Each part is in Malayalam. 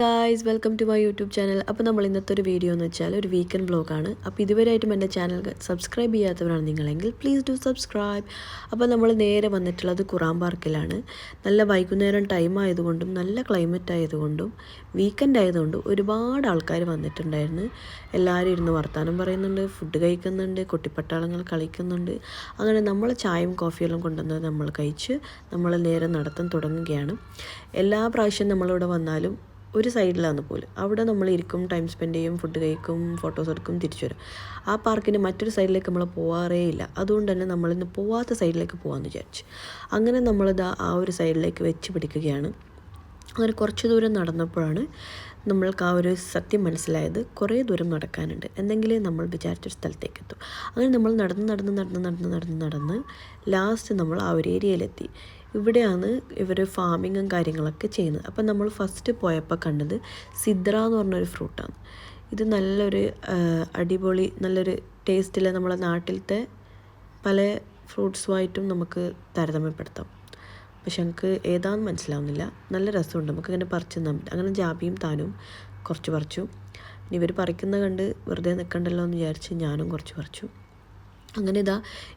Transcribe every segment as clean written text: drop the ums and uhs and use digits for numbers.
Guys welcome to my YouTube channel. അപ്പോൾ നമ്മൾ ഇന്നത്തെ ഒരു വീഡിയോ എന്ന് വെച്ചാൽ ഒരു വീക്കെൻഡ് വ്ലോഗാണ്. അപ്പോൾ ഇതുവരെയായിട്ടും എൻ്റെ ചാനൽ സബ്സ്ക്രൈബ് ചെയ്യാത്തവരാണ് നിങ്ങളെങ്കിൽ പ്ലീസ് ഡു സബ്സ്ക്രൈബ്. അപ്പോൾ നമ്മൾ നേരെ വന്നിട്ടുള്ളത് ഖുറാൻ പാർക്കിലാണ്. നല്ല വൈകുന്നേരം ടൈം ആയതുകൊണ്ടും നല്ല ക്ലൈമറ്റ് ആയതുകൊണ്ടും വീക്കെൻഡ് ആയതുകൊണ്ടും ഒരുപാട് ആൾക്കാർ വന്നിട്ടുണ്ടായിരുന്നു. എല്ലാവരും ഇരുന്ന് വർത്തമാനം പറയുന്നുണ്ട്, ഫുഡ് കഴിക്കുന്നുണ്ട്, കുട്ടിപ്പട്ടാളങ്ങൾ കളിക്കുന്നുണ്ട്. അങ്ങനെ നമ്മൾ ചായയും കോഫിയെല്ലാം കൊണ്ടുവന്ന് നമ്മൾ കഴിച്ച് നമ്മൾ നേരെ നടത്താൻ തുടങ്ങുകയാണ്. എല്ലാ പ്രാവശ്യം നമ്മളിവിടെ വന്നാലും ഒരു സൈഡിലാണ് പോലും. അവിടെ നമ്മൾ ഇരിക്കും, ടൈം സ്പെൻഡ് ചെയ്യും, ഫുഡ് കഴിക്കും, ഫോട്ടോസ് എടുക്കും, തിരിച്ചു വരും. ആ പാർക്കിൻ്റെ മറ്റൊരു സൈഡിലേക്ക് നമ്മൾ പോകാറേ ഇല്ല. അതുകൊണ്ട് തന്നെ നമ്മളിന്ന് പോവാത്ത സൈഡിലേക്ക് പോകാമെന്ന് വിചാരിച്ചു. അങ്ങനെ നമ്മളിതാ ആ ഒരു സൈഡിലേക്ക് വെച്ച് പിടിക്കുകയാണ്. അങ്ങനെ കുറച്ച് ദൂരം നടന്നപ്പോഴാണ് നമ്മൾക്ക് ആ ഒരു സത്യം മനസ്സിലായത്. കുറേ ദൂരം നടക്കാനുണ്ട്, എന്തെങ്കിലേ നമ്മൾ വിചാരിച്ചൊരു സ്ഥലത്തേക്ക് എത്തും. അങ്ങനെ നമ്മൾ നടന്ന് ലാസ്റ്റ് നമ്മൾ ആ ഒരു ഏരിയയിലെത്തി. ഇവിടെയാണ് ഇവർ ഫാമിങ്ങും കാര്യങ്ങളൊക്കെ ചെയ്യുന്നത്. അപ്പം നമ്മൾ ഫസ്റ്റ് പോയപ്പോൾ കണ്ടത് സിദ്ര എന്ന് പറഞ്ഞൊരു ഫ്രൂട്ടാണ്. ഇത് നല്ലൊരു അടിപൊളി നല്ലൊരു ടേസ്റ്റിൽ നമ്മളെ നാട്ടിലത്തെ പല ഫ്രൂട്ട്സുമായിട്ടും നമുക്ക് താരതമ്യപ്പെടുത്താം. പക്ഷെ എനിക്ക് ഏതാണെന്ന് മനസ്സിലാവുന്നില്ല. നല്ല രസമുണ്ട്, നമുക്കിങ്ങനെ പറിച്ച് തന്നിട്ട്. അങ്ങനെ ജാബിയും താനും കുറച്ച് പറിച്ചു. ഇനി ഇവർ പറിക്കുന്ന കണ്ട് വെറുതെ നിൽക്കണ്ടല്ലോ എന്ന് വിചാരിച്ച് ഞാനും കുറച്ച് പറിച്ചു. അങ്ങനെ ഇതാ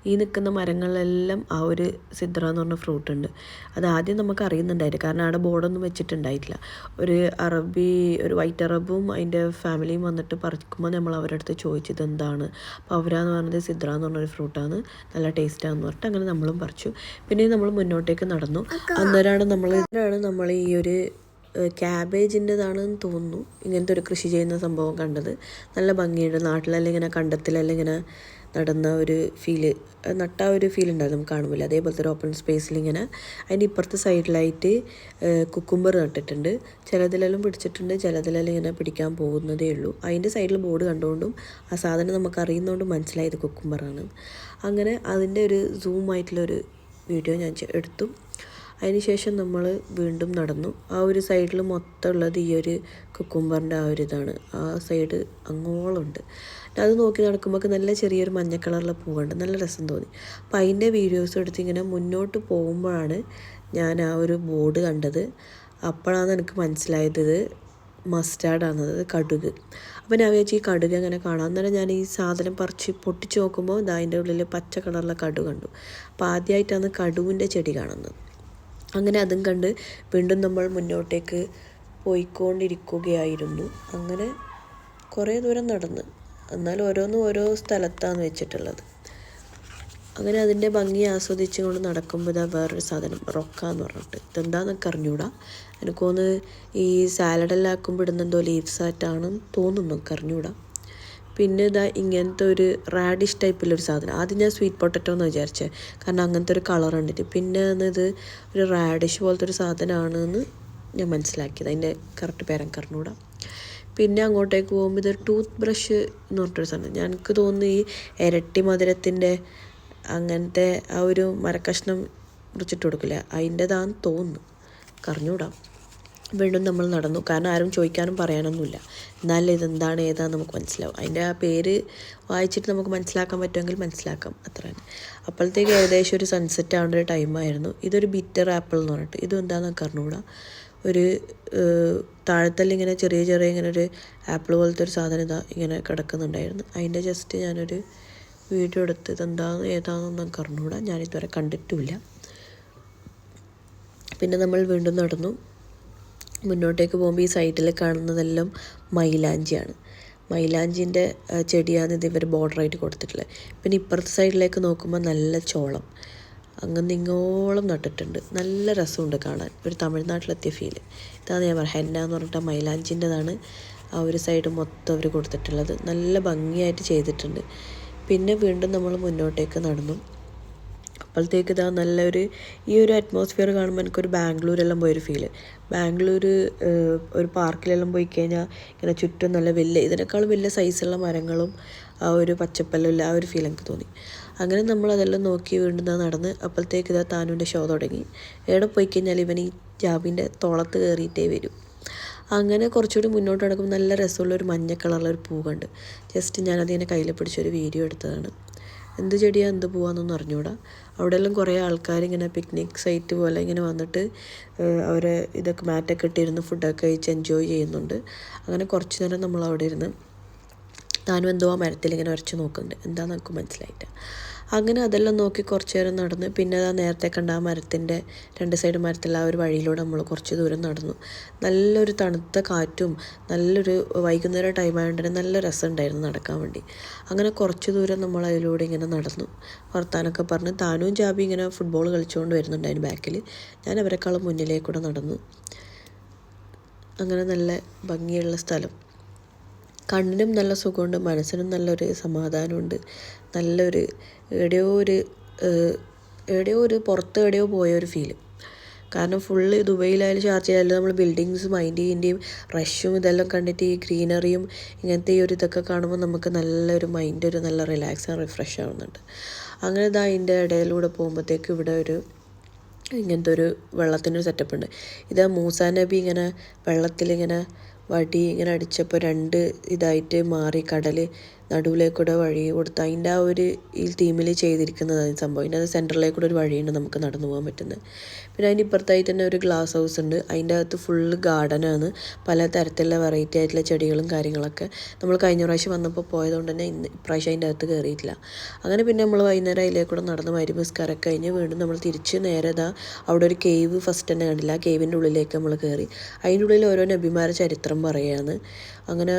ഈ നിൽക്കുന്ന മരങ്ങളിലെല്ലാം ആ ഒരു സിദ്ര എന്ന് പറഞ്ഞ ഫ്രൂട്ട് ഉണ്ട്. അത് ആദ്യം നമുക്ക് അറിയുന്നുണ്ടായില്ല, കാരണം അവിടെ ബോർഡൊന്നും വെച്ചിട്ടുണ്ടായിട്ടില്ല. ഒരു വൈറ്റ് അറബും അതിൻ്റെ ഫാമിലിയും വന്നിട്ട് പറിക്കുമ്പോൾ നമ്മൾ അവരുടെ അടുത്ത് ചോദിച്ചത് എന്താണ്. അപ്പോൾ അവരാന്ന് പറഞ്ഞത് സിദ്ര എന്ന് പറഞ്ഞൊരു ഫ്രൂട്ടാണ്, നല്ല ടേസ്റ്റാണെന്ന് പറഞ്ഞിട്ട് അങ്ങനെ നമ്മളും പറിച്ചു. പിന്നെ നമ്മൾ മുന്നോട്ടേക്ക് നടന്നു. അന്നേരമാണ് നമ്മൾ ഈ ഒരു ക്യാബേജിൻ്റെതാണെന്ന് തോന്നുന്നു ഇങ്ങനത്തെ ഒരു കൃഷി ചെയ്യുന്ന സംഭവം കണ്ടത്. നല്ല ഭംഗിയുണ്ട്. നാട്ടിലെല്ലാം ഇങ്ങനെ കണ്ടത്തിലെല്ലാം ഇങ്ങനെ നടന്ന ഒരു നട്ട ഒരു ഫീൽ ഉണ്ടായിരുന്നു നമുക്ക് കാണുമ്പോൾ. അതേപോലത്തെ ഒരു ഓപ്പൺ സ്പേസിൽ ഇങ്ങനെ അതിൻ്റെ ഇപ്പുറത്തെ സൈഡിലായിട്ട് കുക്കുംബർ നട്ടിട്ടുണ്ട്. ചിലതിലെല്ലാം പിടിച്ചിട്ടുണ്ട്, ചിലതിലെല്ലാം ഇങ്ങനെ പിടിക്കാൻ പോകുന്നതേ ഉള്ളൂ. അതിൻ്റെ സൈഡിൽ ബോർഡ് കണ്ടുകൊണ്ടും ആ സാധനം നമുക്ക് അറിയുന്നതുകൊണ്ടും മനസ്സിലായത് കുക്കുംബറാണ്. അങ്ങനെ അതിൻ്റെ ഒരു സൂമായിട്ടുള്ളൊരു വീഡിയോ ഞാൻ എടുത്തു. അതിനുശേഷം നമ്മൾ വീണ്ടും നടന്നു. ആ ഒരു സൈഡിൽ മൊത്തം ഉള്ളത് ഈ ഒരു കുക്കുംബറിൻ്റെ ആ ഒരു ഇതാണ്. ആ സൈഡ് അങ്ങോളമുണ്ട്. അത് നോക്കി നടക്കുമ്പോൾ നല്ല ചെറിയൊരു മഞ്ഞ കളറിലെ പൂവുണ്ട്, നല്ല രസം തോന്നി. അപ്പോൾ അതിൻ്റെ വീഡിയോസ് എടുത്ത് ഇങ്ങനെ മുന്നോട്ട് പോകുമ്പോഴാണ് ഞാൻ ആ ഒരു ബോർഡ് കണ്ടത്. അപ്പോഴാണ് എനിക്ക് മനസ്സിലായത് മസ്റ്റാർഡാണത്, കടുക്. അപ്പോൾ ഞാൻ വിചാരിച്ചു ഈ കടുക് അങ്ങനെ കാണാം. അന്നേരം ഞാൻ ഈ സാധനം പൊട്ടിച്ച് നോക്കുമ്പോൾ അതിൻ്റെ ഉള്ളിൽ പച്ച കളറിലെ കടുക് കണ്ടു. അപ്പോൾ ആദ്യമായിട്ടാണ് കടുവിൻ്റെ ചെടി കാണുന്നത്. അങ്ങനെ അതും കണ്ട് വീണ്ടും നമ്മൾ മുന്നോട്ടേക്ക് പോയിക്കൊണ്ടിരിക്കുകയായിരുന്നു. അങ്ങനെ കുറേ ദൂരം നടന്ന്, എന്നാൽ ഓരോന്നും ഓരോ സ്ഥലത്താണ് വെച്ചിട്ടുള്ളത്. അങ്ങനെ അതിൻ്റെ ഭംഗി ആസ്വദിച്ച് കൊണ്ട് നടക്കുമ്പോൾ ഇതാ വേറൊരു സാധനം റൊക്കാന്ന് പറഞ്ഞിട്ട്, ഇതെന്താണെന്നൊക്കെ അറിഞ്ഞൂടാ. എനിക്കൊന്ന് ഈ സാലഡെല്ലാം ആക്കുമ്പോൾ ഇടുന്നെന്തോ ലീവ്സ് ആയിട്ടാണെന്ന് തോന്നുന്നു, എനിക്ക് അറിഞ്ഞൂടാ. പിന്നെ ഇതാ ഇങ്ങനത്തെ ഒരു റാഡിഷ് ടൈപ്പിലൊരു സാധനം. ആദ്യം ഞാൻ സ്വീറ്റ് പൊട്ടറ്റോ എന്ന് വിചാരിച്ചത്, കാരണം അങ്ങനത്തെ ഒരു കളർ കണ്ടിട്ട്. പിന്നെ ഇത് ഒരു റാഡിഷ് പോലത്തെ ഒരു സാധനമാണെന്ന് ഞാൻ മനസ്സിലാക്കിയത്. അതിൻ്റെ കറക്റ്റ് പേരെനിക്ക് അറിഞ്ഞൂടാ. പിന്നെ അങ്ങോട്ടേക്ക് പോകുമ്പോൾ ഇതൊരു ടൂത്ത് ബ്രഷ് എന്ന് പറഞ്ഞിട്ടൊരു സാധനം. എനിക്ക് തോന്നുന്നു ഈ ഇരട്ടി മധുരത്തിൻ്റെ അങ്ങനത്തെ ആ ഒരു മരക്കഷ്ണം മുറിച്ചിട്ട് കൊടുക്കില്ല, അതിൻ്റെതാണെന്ന് തോന്നുന്നു, കറിഞ്ഞൂടാ. വീണ്ടും നമ്മൾ നടന്നു, കാരണം ആരും ചോദിക്കാനും പറയാനൊന്നുമില്ല. എന്നാലും ഇതെന്താണ് ഏതാണെന്ന് നമുക്ക് മനസ്സിലാവും. അതിൻ്റെ ആ പേര് വായിച്ചിട്ട് നമുക്ക് മനസ്സിലാക്കാൻ പറ്റുമെങ്കിൽ മനസ്സിലാക്കാം, അത്ര തന്നെ. അപ്പോഴത്തേക്ക് ഏകദേശം ഒരു സൺസെറ്റ് ആവേണ്ട ഒരു ടൈമായിരുന്നു. ഇതൊരു ബിറ്റർ ആപ്പിൾ എന്ന് പറഞ്ഞിട്ട്, ഇതും എന്താണെന്ന് അറിഞ്ഞൂടാ. ഒരു താഴത്തെല്ലാം ഇങ്ങനെ ചെറിയ ഇങ്ങനെ ഒരു ആപ്പിൾ പോലത്തെ ഒരു സാധനം ഇങ്ങനെ കിടക്കുന്നുണ്ടായിരുന്നു. അതിൻ്റെ ജസ്റ്റ് ഞാനൊരു വീഡിയോ എടുത്ത് ഇതെന്താണെന്ന് ഏതാണെന്ന് നമുക്ക് അറിഞ്ഞൂടാ, ഞാനിതുവരെ കണ്ടിട്ടുമില്ല. പിന്നെ നമ്മൾ വീണ്ടും നടന്നു. മുന്നോട്ടേക്ക് പോകുമ്പോൾ ഈ സൈഡിൽ കാണുന്നതെല്ലാം മൈലാഞ്ചിയാണ്. മൈലാഞ്ചിൻ്റെ ചെടിയാണ് ഇത് ഇവർ ബോർഡറായിട്ട് കൊടുത്തിട്ടുള്ളത്. പിന്നെ ഇപ്പുറത്തെ സൈഡിലേക്ക് നോക്കുമ്പോൾ നല്ല ചോളം അങ്ങനെ ഇങ്ങോളം നട്ടിട്ടുണ്ട്. നല്ല രസമുണ്ട് കാണാൻ, ഒരു തമിഴ്നാട്ടിലെത്തിയ ഫീല്. ഇതാണ് ഞാൻ പറയുക, ഹെന്ന എന്ന് പറഞ്ഞിട്ട് മൈലാഞ്ചിൻ്റെതാണ് ആ ഒരു സൈഡ് മൊത്തം അവർ കൊടുത്തിട്ടുള്ളത്. നല്ല ഭംഗിയായിട്ട് ചെയ്തിട്ടുണ്ട്. പിന്നെ വീണ്ടും നമ്മൾ മുന്നോട്ടേക്ക് നടന്നു. അപ്പോഴത്തേക്ക് ഇതാ നല്ലൊരു ഈ ഒരു അറ്റ്മോസ്ഫിയർ കാണുമ്പോൾ എനിക്കൊരു ബാംഗ്ലൂരെല്ലാം പോയൊരു ഫീല്. ബാംഗ്ലൂർ ഒരു പാർക്കിലെല്ലാം പോയി കഴിഞ്ഞാൽ ഇങ്ങനെ ചുറ്റും നല്ല ഇതിനേക്കാളും വലിയ സൈസുള്ള മരങ്ങളും ആ ഒരു പച്ചപ്പെല്ലാം ഇല്ല, ആ ഒരു ഫീൽ എനിക്ക് തോന്നി. അങ്ങനെ നമ്മളതെല്ലാം നോക്കി വീണ്ടും നടന്ന്. അപ്പോഴത്തേക്ക് ഇതാ താനുവിൻ്റെ ഷോ തുടങ്ങി. എവിടെ പോയി കഴിഞ്ഞാൽ ഇവൻ ഈ ജാബിൻ്റെ തോളത്ത് കയറിയിട്ടേ വരും. അങ്ങനെ കുറച്ചുകൂടി മുന്നോട്ട് നടക്കുമ്പോൾ നല്ല രസമുള്ളൊരു മഞ്ഞ കളറിലൊരു പൂ കണ്ട് ജസ്റ്റ് ഞാനതിങ്ങനെ കയ്യിൽ പിടിച്ചൊരു വീഡിയോ എടുത്തതാണ്. എന്ത് ചെടിയാണ് എന്ത് പോവാന്നൊന്നും അറിഞ്ഞൂടാ. അവിടെയെല്ലാം കുറേ ആൾക്കാരിങ്ങനെ പിക്നിക് സൈറ്റ് പോലെ ഇങ്ങനെ വന്നിട്ട് അവർ ഇതൊക്കെ മാറ്റൊക്കെ ഇട്ടിരുന്ന് ഫുഡൊക്കെ കഴിച്ച് എൻജോയ് ചെയ്യുന്നുണ്ട്. അങ്ങനെ കുറച്ച് നേരം നമ്മൾ അവിടെ ഇരുന്ന് താനും എന്തോ ആ മരത്തിലിങ്ങനെ ഉരച്ച് നോക്കുന്നുണ്ട്, എന്താണെന്ന് നമുക്ക് മനസ്സിലായിട്ട്. അങ്ങനെ അതെല്ലാം നോക്കി കുറച്ച് നേരം നടന്ന് പിന്നെ ആ നേരത്തെ കണ്ട ആ മരത്തിൻ്റെ 2 സൈഡ് മരത്തിലുള്ള ആ ഒരു വഴിയിലൂടെ നമ്മൾ കുറച്ച് ദൂരം നടന്നു. നല്ലൊരു തണുത്ത കാറ്റും നല്ലൊരു വൈകുന്നേരം ടൈം ആയതുകൊണ്ട് തന്നെ നല്ല രസമുണ്ടായിരുന്നു നടക്കാൻ വേണ്ടി. അങ്ങനെ കുറച്ച് ദൂരം നമ്മൾ അതിലൂടെ ഇങ്ങനെ നടന്നു, വർത്താനൊക്കെ പറഞ്ഞ് താനും ജാബി ഇങ്ങനെ ഫുട്ബോൾ കളിച്ചുകൊണ്ട് വരുന്നുണ്ട് അതിന് ബാക്കിൽ. ഞാൻ അവരെക്കാളും മുന്നിലേക്കൂടെ നടന്നു. അങ്ങനെ നല്ല ഭംഗിയുള്ള സ്ഥലം, കണ്ണിനും നല്ല സുഖമുണ്ട്, മനസ്സിനും നല്ലൊരു സമാധാനമുണ്ട്. നല്ലൊരു എവിടെയോ ഒരു പുറത്ത് എവിടെയോ പോയൊരു ഫീല്. കാരണം ഫുള്ള് ദുബൈയിലായാലും ഷാർജയിലായാലും നമ്മൾ ബിൽഡിങ്സ് മൈൻഡ് ചെയ്യേണ്ടിയും റഷും ഇതെല്ലാം കണ്ടിട്ട് ഈ ഗ്രീനറിയും ഇങ്ങനത്തെ ഈ ഒരു ഇതൊക്കെ കാണുമ്പോൾ നമുക്ക് നല്ലൊരു മൈൻഡ് ഒരു നല്ല റിലാക്സ് ആൻഡ് റിഫ്രഷ് ആവുന്നുണ്ട്. അങ്ങനെ ഇതാ അതിൻ്റെ ഇടയിലൂടെ പോകുമ്പോഴത്തേക്ക് ഇവിടെ ഒരു ഇങ്ങനത്തെ ഒരു വെള്ളത്തിനൊരു സെറ്റപ്പ് ഉണ്ട്. ഇത് മൂസാ നബി ഇങ്ങനെ വെള്ളത്തിലിങ്ങനെ വടി ഇങ്ങനെ അടിച്ചപ്പോൾ 2 ഇതായിട്ട് മാറി കടൽ നടുവിലേക്കൂടെ വഴി കൊടുത്ത് അതിൻ്റെ ആ ഒരു ഈ തീമിൽ ചെയ്തിരിക്കുന്നതാണ് സംഭവം. അതിൻ്റെ അത് സെൻറ്ററിലേക്കൂടെ ഒരു വഴിയുണ്ട് നമുക്ക് നടന്നു പോകാൻ പറ്റുന്നത്. പിന്നെ അതിൻ്റെ ഇപ്പുറത്തായിട്ട് തന്നെ ഒരു ഗ്ലാസ് ഹൗസ് ഉണ്ട്. അതിൻ്റെ അകത്ത് ഫുള്ള് ഗാർഡനാണ്, പല തരത്തിലുള്ള വെറൈറ്റി ആയിട്ടുള്ള ചെടികളും കാര്യങ്ങളൊക്കെ. നമ്മൾ കഴിഞ്ഞ പ്രാവശ്യം വന്നപ്പോൾ പോയതുകൊണ്ട് തന്നെ ഇപ്രാവശ്യം അതിൻ്റെ അകത്ത് കയറിയിട്ടില്ല. അങ്ങനെ പിന്നെ നമ്മൾ വൈകുന്നേരം അതിലേക്കൂടെ നടന്ന് മഗ്‌രിബ് നിസ്കാരമൊക്കെ കഴിഞ്ഞ് വീണ്ടും നമ്മൾ തിരിച്ച് നേരെ അവിടെ ഒരു കേവ് ഫസ്റ്റ് തന്നെ കണ്ടില്ല, ആ കേവിൻ്റെ ഉള്ളിലേക്ക് നമ്മൾ കയറി. അതിൻ്റെ ഉള്ളിൽ ഓരോ നബിമാരുടെ ചരിത്രം പറയുകയാണ്. അങ്ങനെ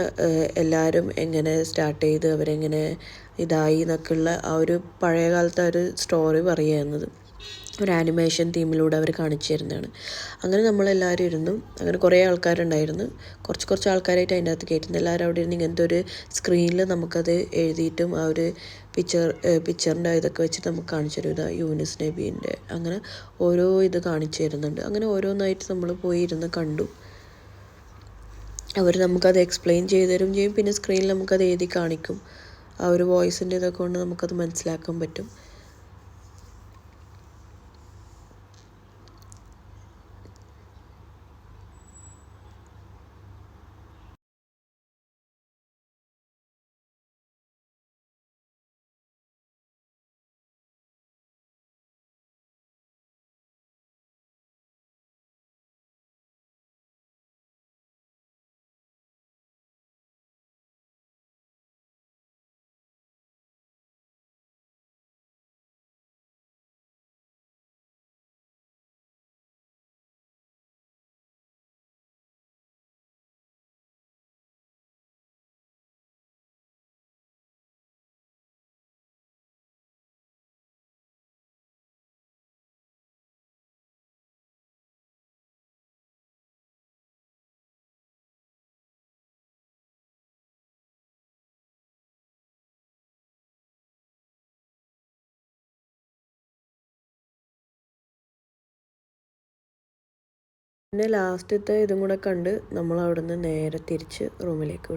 എല്ലാവരും എങ്ങനെ സ്റ്റാർട്ട് ചെയ്ത് അവരെങ്ങനെ ഇതായി എന്നൊക്കെയുള്ള ആ ഒരു പഴയ കാലത്തെ ഒരു സ്റ്റോറി പറയുന്നത് ഒരു ആനിമേഷൻ തീമിലൂടെ അവർ കാണിച്ചു തരുന്നതാണ്. അങ്ങനെ നമ്മളെല്ലാവരും ഇരുന്നു. അങ്ങനെ കുറേ ആൾക്കാരുണ്ടായിരുന്നു, കുറച്ച് ആൾക്കാരായിട്ട് അതിൻ്റെ അകത്ത് കയറ്റുന്നത്. എല്ലാവരും അവിടെ ഇരുന്ന് ഇങ്ങനത്തെ ഒരു സ്ക്രീനിൽ നമുക്കത് എഴുതിയിട്ടും ആ ഒരു പിക്ചറിൻ്റെ ഇതൊക്കെ വെച്ചിട്ട് നമുക്ക് കാണിച്ചു തരും. ഇതാ യൂനുസ് നബീൻ്റെ അങ്ങനെ ഓരോ ഇത് കാണിച്ചു തരുന്നുണ്ട്. അങ്ങനെ ഓരോന്നായിട്ട് നമ്മൾ പോയി ഇരുന്ന് കണ്ടു. അവർ നമുക്കത് എക്സ്പ്ലെയിൻ ചെയ്ത് തരും ചെയ്യും, പിന്നെ സ്ക്രീനിൽ നമുക്കത് എഴുതി കാണിക്കും. ആ ഒരു വോയിസിൻ്റെ ഇതൊക്കെ കൊണ്ട് നമുക്കത് മനസ്സിലാക്കാൻ പറ്റും. പിന്നെ ലാസ്റ്റത്തെ ഇതും കൂടെ കണ്ട് നമ്മൾ അവിടെ നിന്ന് നേരെ തിരിച്ച് റൂമിലേക്ക് വിട്ടു.